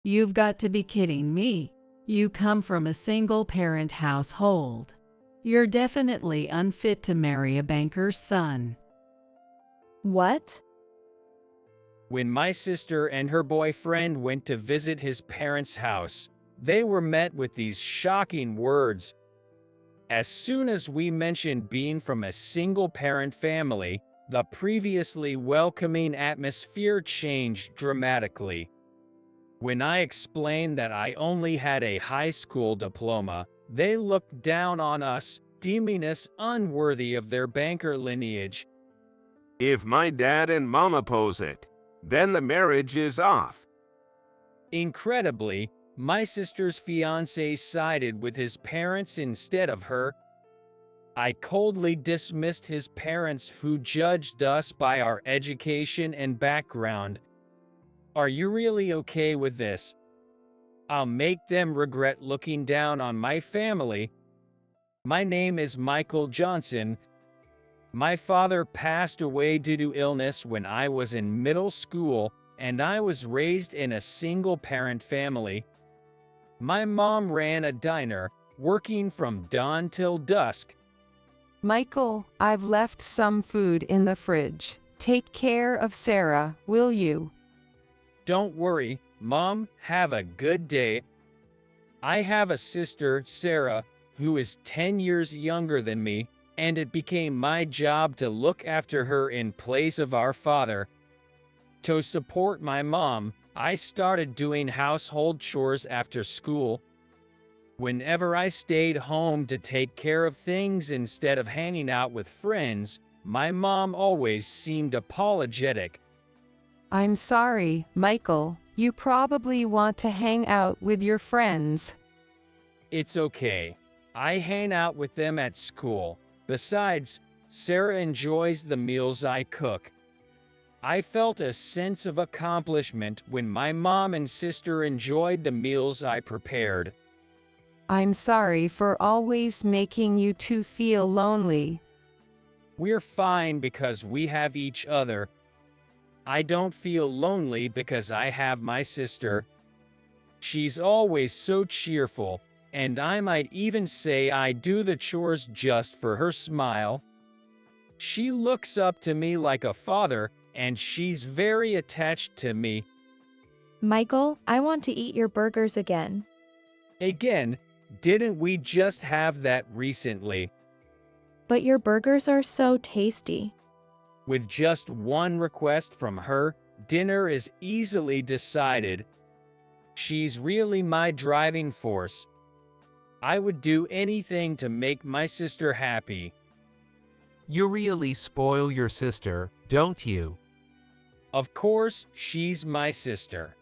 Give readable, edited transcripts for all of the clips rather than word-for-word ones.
You've got to be kidding me. You come from a single-parent household. You're definitely unfit to marry a banker's son. What? When my sister and her boyfriend went to visit his parents' house, they were met with these shocking words. As soon as we mentioned being from a single-parent family, the previously welcoming atmosphere changed dramatically. When I explained that I only had a high school diploma, they looked down on us, deeming us unworthy of their banker lineage. If my dad and mom oppose it, then the marriage is off. Incredibly, my sister's fiancé sided with his parents instead of her. I coldly dismissed his parents who judged us by our education and background. Are you really okay with this? I'll make them regret looking down on my family. My name is Michael Johnson. My father passed away due to illness when I was in middle school, and I was raised in a single-parent family. My mom ran a diner, working from dawn till dusk. Michael, I've left some food in the fridge. Take care of Sarah, will you? Don't worry, Mom, have a good day. I have a sister, Sarah, who is 10 years younger than me, and it became my job to look after her in place of our father. To support my mom, I started doing household chores after school. Whenever I stayed home to take care of things instead of hanging out with friends, my mom always seemed apologetic. I'm sorry, Michael. You probably want to hang out with your friends. It's okay. I hang out with them at school. Besides, Sarah enjoys the meals I cook. I felt a sense of accomplishment when my mom and sister enjoyed the meals I prepared. I'm sorry for always making you two feel lonely. We're fine because we have each other. I don't feel lonely because I have my sister. She's always so cheerful, and I might even say I do the chores just for her smile. She looks up to me like a father, and she's very attached to me. Michael, I want to eat your burgers again. Again, didn't we just have that recently? But your burgers are so tasty. With just one request from her, dinner is easily decided. She's really my driving force. I would do anything to make my sister happy. You really spoil your sister, don't you? Of course, she's my sister.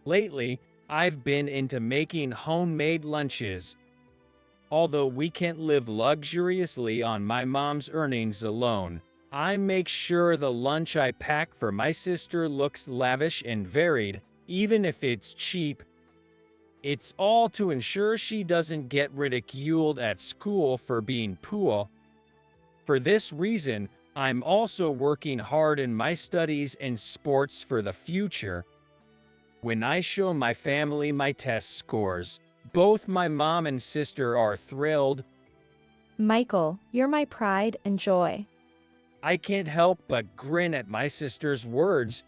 Lately, I've been into making homemade lunches. Although we can't live luxuriously on my mom's earnings alone, I make sure the lunch I pack for my sister looks lavish and varied, even if it's cheap. It's all to ensure she doesn't get ridiculed at school for being poor. For this reason, I'm also working hard in my studies and sports for the future. When I show my family my test scores, both my mom and sister are thrilled. Michael, you're my pride and joy. I can't help but grin at my sister's words.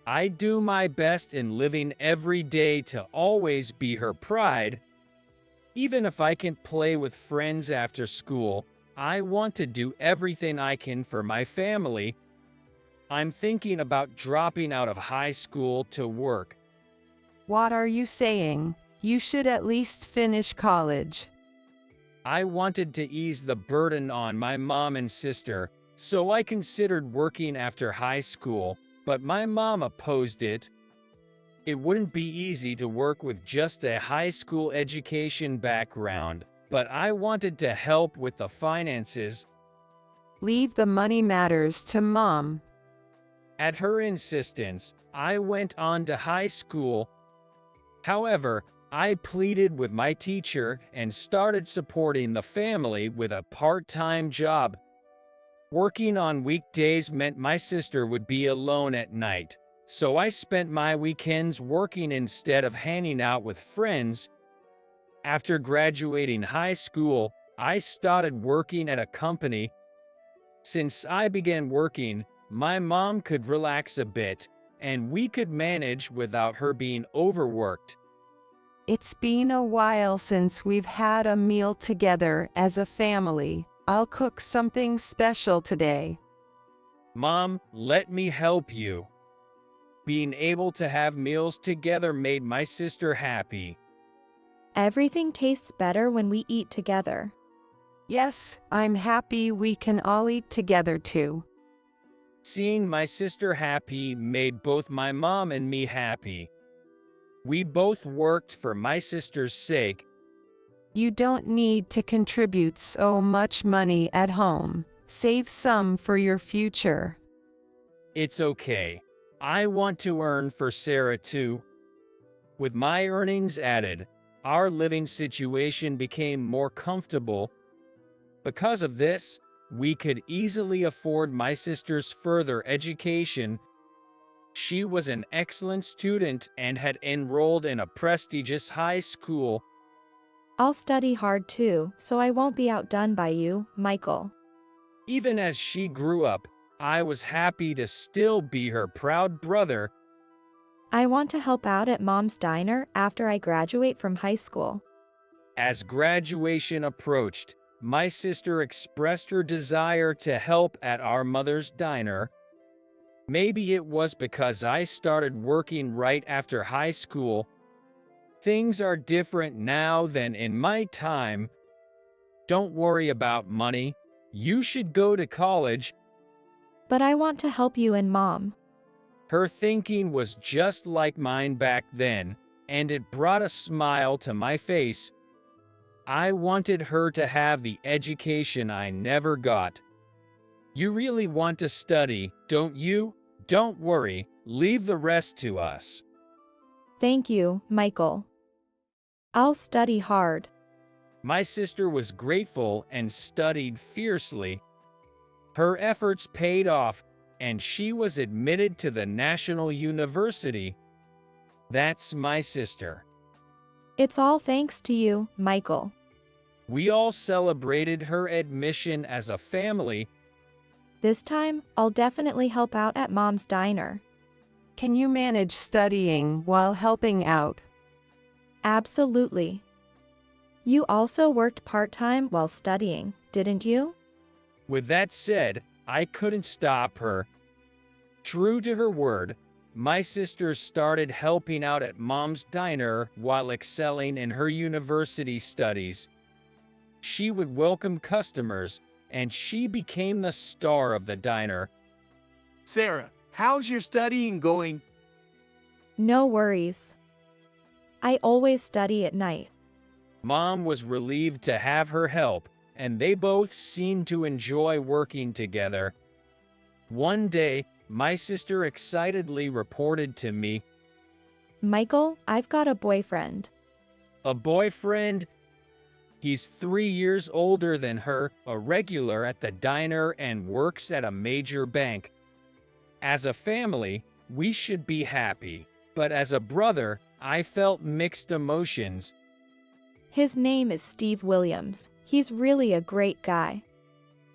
I do my best in living every day to always be her pride. Even if I can play with friends after school, I want to do everything I can for my family. I'm thinking about dropping out of high school to work. What are you saying? You should at least finish college. I wanted to ease the burden on my mom and sister, so I considered working after high school, but my mom opposed it. It wouldn't be easy to work with just a high school education background, but I wanted to help with the finances. Leave the money matters to Mom. At her insistence, I went on to high school. However, I pleaded with my teacher and started supporting the family with a part-time job. Working on weekdays meant my sister would be alone at night, so I spent my weekends working instead of hanging out with friends. After graduating high school, I started working at a company. Since I began working, my mom could relax a bit, and we could manage without her being overworked. It's been a while since we've had a meal together as a family. I'll cook something special today. Mom, let me help you. Being able to have meals together made my sister happy. Everything tastes better when we eat together. Yes, I'm happy we can all eat together too. Seeing my sister happy made both my mom and me happy. We both worked for my sister's sake. You don't need to contribute so much money at home. Save some for your future. It's okay. I want to earn for Sarah too. With my earnings added, our living situation became more comfortable. Because of this, we could easily afford my sister's further education. She was an excellent student and had enrolled in a prestigious high school. I'll study hard too, so I won't be outdone by you, Michael. Even as she grew up, I was happy to still be her proud brother. I want to help out at Mom's Diner after I graduate from high school. As graduation approached, my sister expressed her desire to help at our mother's diner. Maybe it was because I started working right after high school. Things are different now than in my time. Don't worry about money. You should go to college. But I want to help you and Mom. Her thinking was just like mine back then, and it brought a smile to my face. I wanted her to have the education I never got. You really want to study, don't you? Don't worry, leave the rest to us. Thank you, Michael. I'll study hard. My sister was grateful and studied fiercely. Her efforts paid off, and she was admitted to the National University. That's my sister. It's all thanks to you, Michael. We all celebrated her admission as a family. This time, I'll definitely help out at Mom's Diner. Can you manage studying while helping out? Absolutely. You also worked part-time while studying, didn't you? With that said, I couldn't stop her. True to her word, my sister started helping out at Mom's Diner while excelling in her university studies. She would welcome customers, and she became the star of the diner. Sarah, how's your studying going? No worries. I always study at night. Mom was relieved to have her help, and they both seemed to enjoy working together. One day, my sister excitedly reported to me, Michael, I've got a boyfriend. "A boyfriend?" He's 3 years older than her, a regular at the diner, and works at a major bank. As a family, we should be happy, but as a brother, I felt mixed emotions. His name is Steve Williams. He's really a great guy.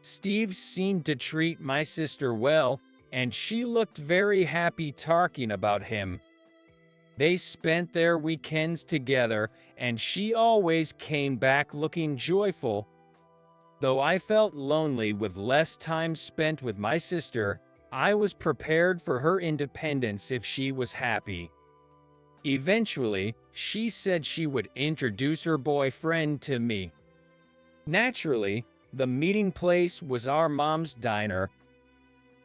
Steve seemed to treat my sister well, and she looked very happy talking about him. They spent their weekends together, and she always came back looking joyful. Though I felt lonely with less time spent with my sister, I was prepared for her independence if she was happy. Eventually, she said she would introduce her boyfriend to me. Naturally, the meeting place was our Mom's Diner.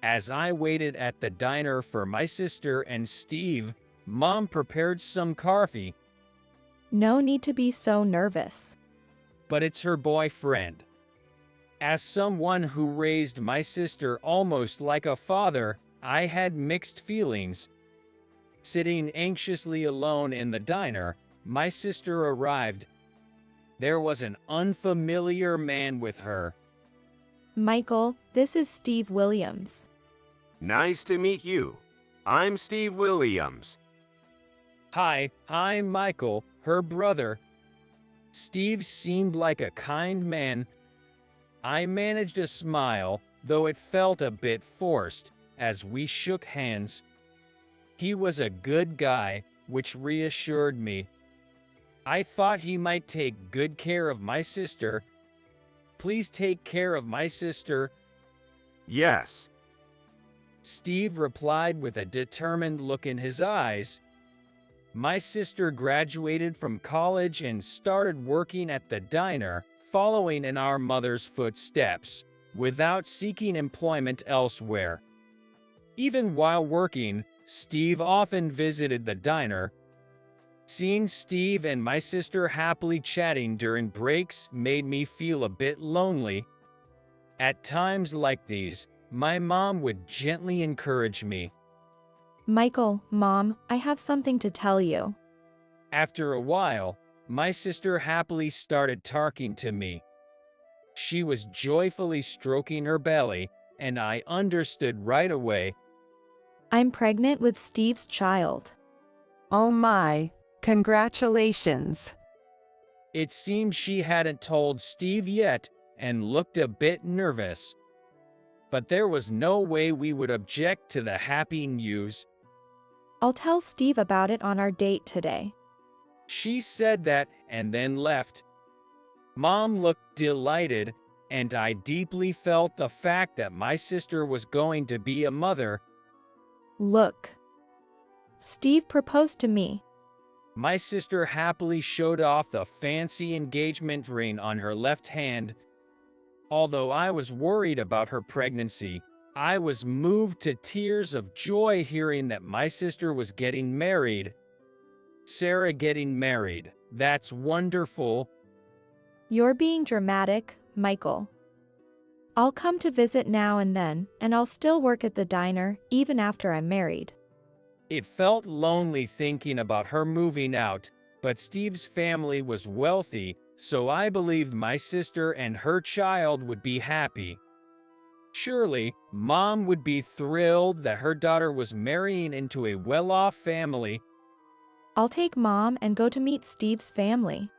As I waited at the diner for my sister and Steve, Mom prepared some coffee. No need to be so nervous. But it's her boyfriend. As someone who raised my sister almost like a father, I had mixed feelings. Sitting anxiously alone in the diner, my sister arrived. There was an unfamiliar man with her. Michael, this is Steve Williams. Nice to meet you. I'm Steve Williams. Hi, I'm Michael, her brother. Steve seemed like a kind man. I managed a smile, though it felt a bit forced, as we shook hands. He was a good guy, which reassured me. I thought he might take good care of my sister. Please take care of my sister. Yes. Steve replied with a determined look in his eyes. My sister graduated from college and started working at the diner, following in our mother's footsteps, without seeking employment elsewhere. Even while working, Steve often visited the diner. Seeing Steve and my sister happily chatting during breaks made me feel a bit lonely. At times like these, my mom would gently encourage me. Michael, Mom, I have something to tell you. After a while, my sister happily started talking to me. She was joyfully stroking her belly, and I understood right away. I'm pregnant with Steve's child. Oh my, congratulations. It seemed she hadn't told Steve yet and looked a bit nervous. But there was no way we would object to the happy news. I'll tell Steve about it on our date today. She said that and then left. Mom looked delighted, and I deeply felt the fact that my sister was going to be a mother. Look. Steve proposed to me. My sister happily showed off the fancy engagement ring on her left hand. Although I was worried about her pregnancy, I was moved to tears of joy hearing that my sister was getting married. Sarah getting married. That's wonderful. You're being dramatic, Michael. I'll come to visit now and then, and I'll still work at the diner, even after I'm married. It felt lonely thinking about her moving out, but Steve's family was wealthy, so I believed my sister and her child would be happy. Surely, Mom would be thrilled that her daughter was marrying into a well-off family. I'll take Mom and go to meet Steve's family.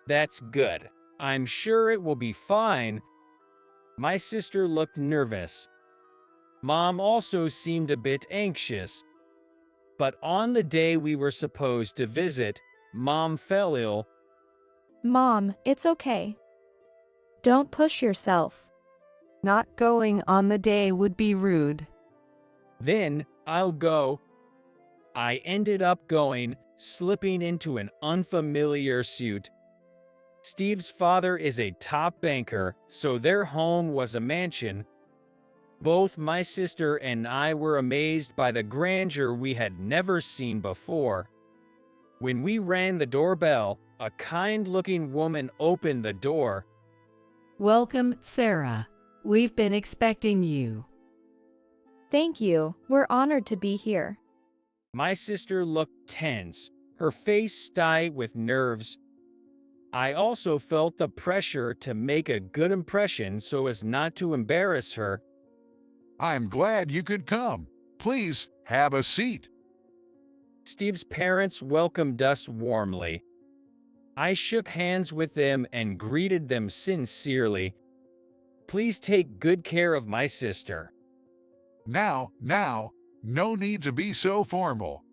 That's good. I'm sure it will be fine. My sister looked nervous. Mom also seemed a bit anxious. But on the day we were supposed to visit, Mom fell ill. Mom, it's okay. Don't push yourself. Not going on the day would be rude. Then, I'll go. I ended up going, slipping into an unfamiliar suit. Steve's father is a top banker, so their home was a mansion. Both my sister and I were amazed by the grandeur we had never seen before. When we rang the doorbell, a kind-looking woman opened the door. Welcome, Sarah. We've been expecting you. Thank you. We're honored to be here. My sister looked tense, her face tight with nerves. I also felt the pressure to make a good impression so as not to embarrass her. I'm glad you could come. Please, have a seat. Steve's parents welcomed us warmly. I shook hands with them and greeted them sincerely. Please take good care of my sister. Now, no need to be so formal.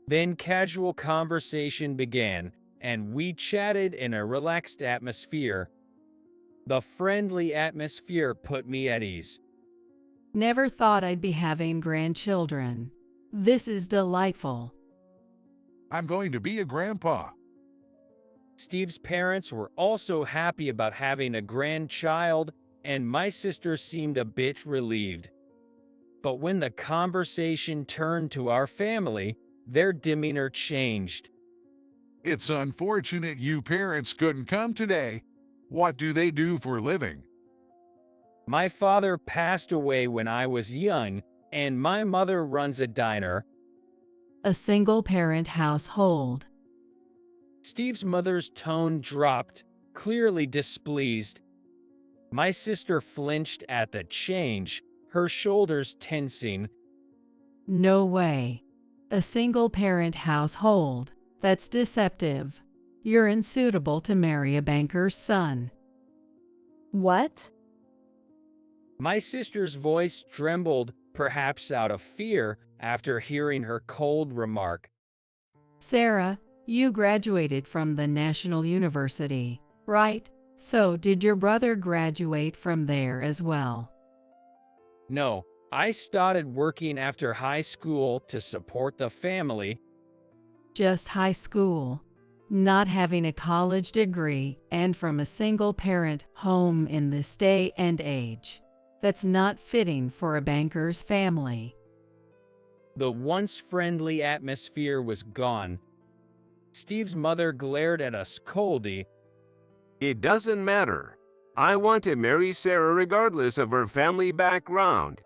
Then casual conversation began, and we chatted in a relaxed atmosphere. The friendly atmosphere put me at ease. Never thought I'd be having grandchildren. This is delightful. I'm going to be a grandpa. Steve's parents were also happy about having a grandchild, and my sister seemed a bit relieved. But when the conversation turned to our family, their demeanor changed. It's unfortunate you parents couldn't come today. What do they do for a living? My father passed away when I was young, and my mother runs a diner. A single-parent household. Steve's mother's tone dropped, clearly displeased. My sister flinched at the change, her shoulders tensing. No way. A single-parent household. That's deceptive. You're unsuitable to marry a banker's son. What? My sister's voice trembled, perhaps out of fear, after hearing her cold remark. Sarah, you graduated from the National University, right? So did your brother graduate from there as well? No, I started working after high school to support the family. Just high school. Not having a college degree and from a single-parent home in this day and age. That's not fitting for a banker's family. The once friendly atmosphere was gone. Steve's mother glared at us coldly. It doesn't matter. I want to marry Sarah regardless of her family background.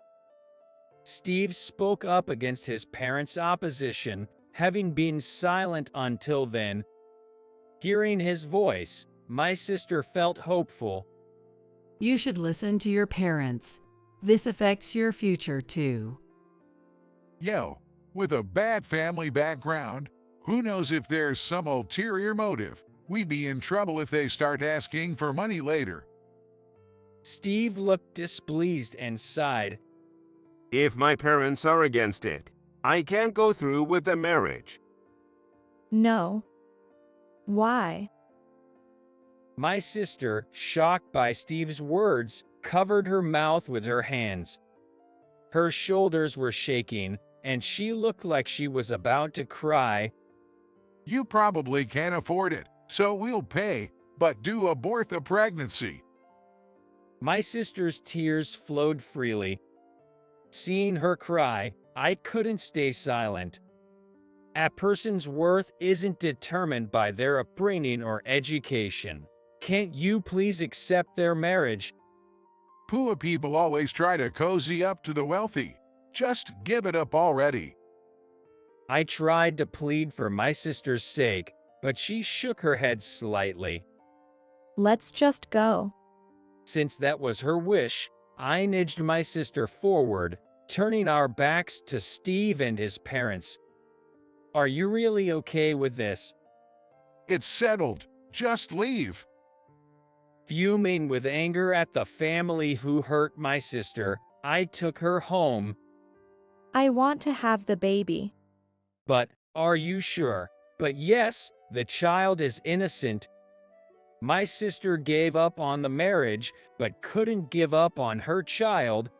Steve spoke up against his parents' opposition, having been silent until then. Hearing his voice, my sister felt hopeful. You should listen to your parents. This affects your future too. Yo, with a bad family background, who knows if there's some ulterior motive? We'd be in trouble if they start asking for money later. Steve looked displeased and sighed. If my parents are against it, I can't go through with the marriage. No. Why? My sister, shocked by Steve's words, covered her mouth with her hands. Her shoulders were shaking, and she looked like she was about to cry. You probably can't afford it, so we'll pay, but do abort the pregnancy. My sister's tears flowed freely. Seeing her cry, I couldn't stay silent. A person's worth isn't determined by their upbringing or education. Can't you please accept their marriage? Poor people always try to cozy up to the wealthy. Just give it up already. I tried to plead for my sister's sake, but she shook her head slightly. Let's just go. Since that was her wish, I nudged my sister forward, turning our backs to Steve and his parents. Are you really okay with this? It's settled. Just leave. Fuming with anger at the family who hurt my sister, I took her home. I want to have the baby. But, are you sure? But yes, the child is innocent. My sister gave up on the marriage, but couldn't give up on her child.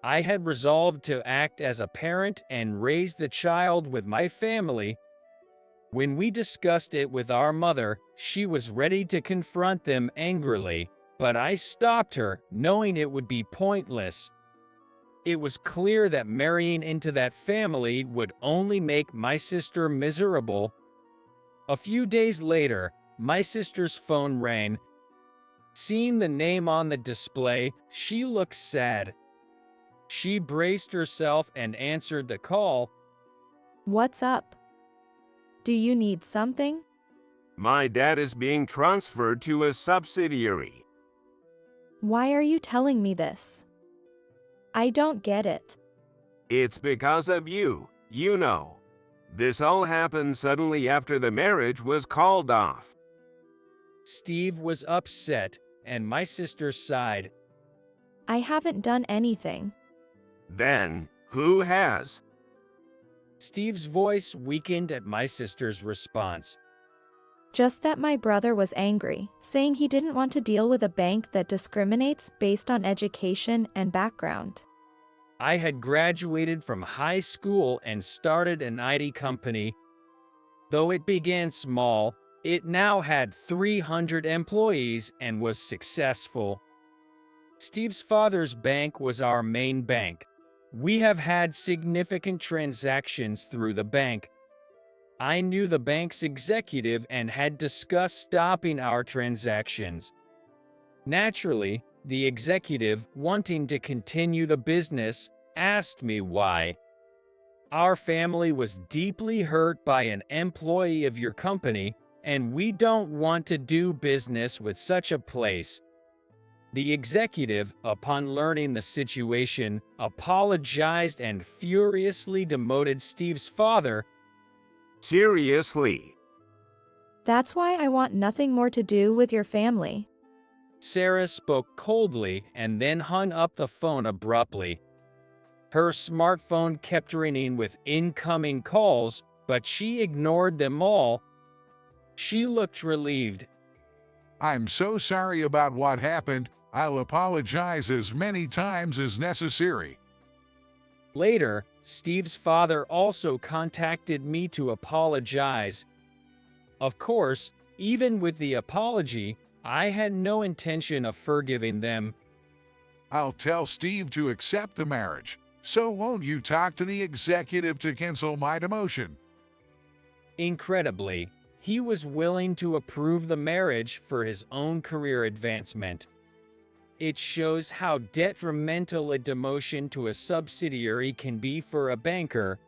I had resolved to act as a parent and raise the child with my family. When we discussed it with our mother, she was ready to confront them angrily, but I stopped her, knowing it would be pointless. It was clear that marrying into that family would only make my sister miserable. A few days later, my sister's phone rang. Seeing the name on the display, she looked sad. She braced herself and answered the call. What's up? Do you need something? My dad is being transferred to a subsidiary. Why are you telling me this? I don't get it. It's because of you, you know. This all happened suddenly after the marriage was called off. Steve was upset, and my sister sighed. I haven't done anything. Then, who has? Steve's voice weakened at my sister's response. Just that my brother was angry, saying he didn't want to deal with a bank that discriminates based on education and background. I had graduated from high school and started an IT company. Though it began small, it now had 300 employees and was successful. Steve's father's bank was our main bank. We have had significant transactions through the bank. I knew the bank's executive and had discussed stopping our transactions. Naturally, the executive, wanting to continue the business, asked me why. Our family was deeply hurt by an employee of your company, and we don't want to do business with such a place. The executive, upon learning the situation, apologized and furiously demoted Steve's father. Seriously? That's why I want nothing more to do with your family. Sarah spoke coldly and then hung up the phone abruptly. Her smartphone kept ringing with incoming calls, but she ignored them all. She looked relieved. I'm so sorry about what happened. I'll apologize as many times as necessary. Later, Steve's father also contacted me to apologize. Of course, even with the apology, I had no intention of forgiving them. I'll tell Steve to accept the marriage. So won't you talk to the executive to cancel my demotion? Incredibly, he was willing to approve the marriage for his own career advancement. It shows how detrimental a demotion to a subsidiary can be for a banker.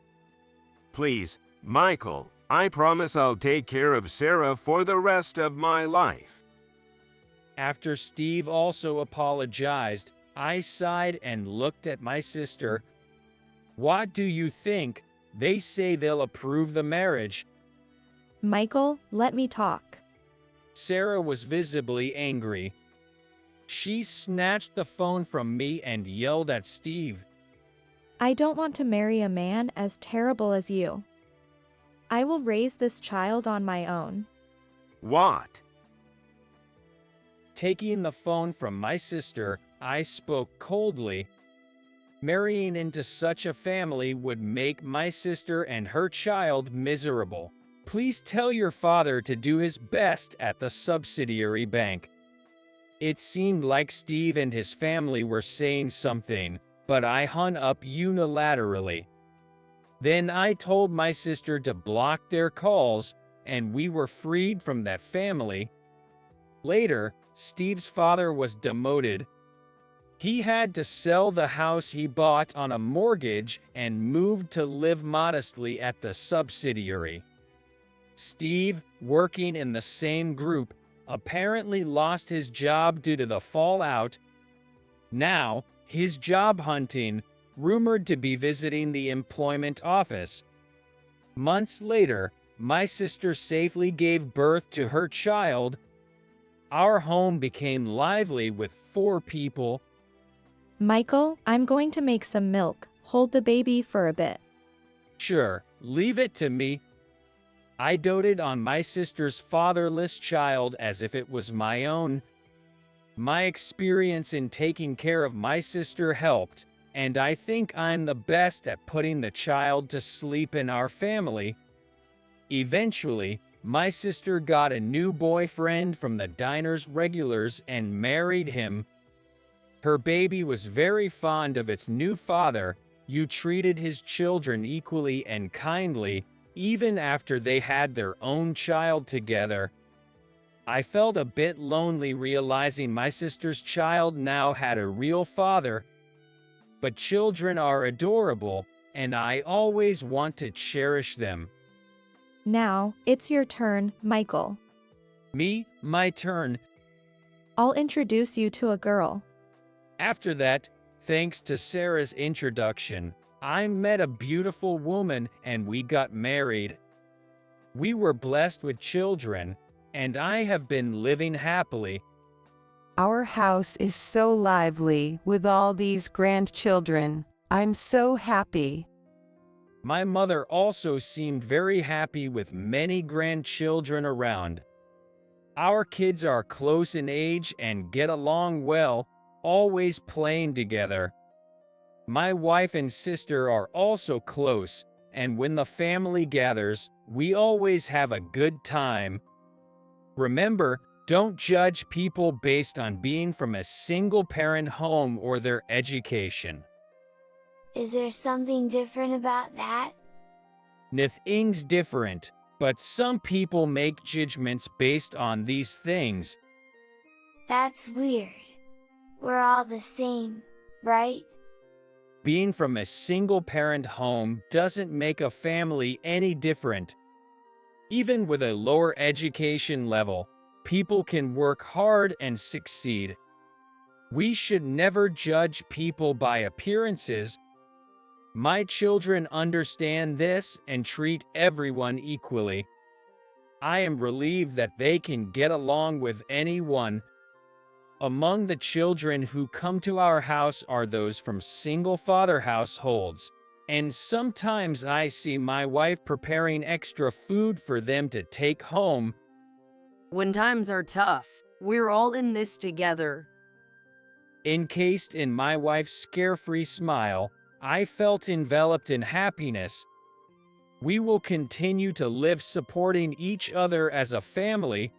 Please, Michael, I promise I'll take care of Sarah for the rest of my life. After Steve also apologized, I sighed and looked at my sister. What do you think? They say they'll approve the marriage. Michael, let me talk. Sarah was visibly angry. She snatched the phone from me and yelled at Steve. I don't want to marry a man as terrible as you. I will raise this child on my own. What? Taking the phone from my sister, I spoke coldly. Marrying into such a family would make my sister and her child miserable. Please tell your father to do his best at the subsidiary bank. It seemed like Steve and his family were saying something, but I hung up unilaterally. Then I told my sister to block their calls, and we were freed from that family. Later, Steve's father was demoted. He had to sell the house he bought on a mortgage and moved to live modestly at the subsidiary. Steve, working in the same group, apparently lost his job due to the fallout. Now, his job hunting, rumored to be visiting the employment office. Months later, my sister safely gave birth to her child. Our home became lively with 4 people. Michael, I'm going to make some milk. Hold the baby for a bit. Sure, leave it to me. I doted on my sister's fatherless child as if it was my own. My experience in taking care of my sister helped, and I think I'm the best at putting the child to sleep in our family. Eventually, my sister got a new boyfriend from the diner's regulars and married him. Her baby was very fond of its new father, who treated his children equally and kindly, even after they had their own child together. I felt a bit lonely realizing my sister's child now had a real father. But children are adorable, and I always want to cherish them. Now, it's your turn, Michael. Me, my turn. I'll introduce you to a girl. After that, thanks to Sarah's introduction, I met a beautiful woman and we got married. We were blessed with children, and I have been living happily. Our house is so lively with all these grandchildren. I'm so happy. My mother also seemed very happy with many grandchildren around. Our kids are close in age and get along well, always playing together. My wife and sister are also close, and when the family gathers, we always have a good time. Remember, don't judge people based on being from a single-parent home or their education. Is there something different about that? Nothing's different, but some people make judgments based on these things. That's weird. We're all the same, right? Being from a single-parent home doesn't make a family any different. Even with a lower education level, people can work hard and succeed. We should never judge people by appearances. My children understand this and treat everyone equally. I am relieved that they can get along with anyone. Among the children who come to our house are those from single-father households, and sometimes I see my wife preparing extra food for them to take home. When times are tough, we're all in this together. Encased in my wife's carefree smile, I felt enveloped in happiness. We will continue to live supporting each other as a family.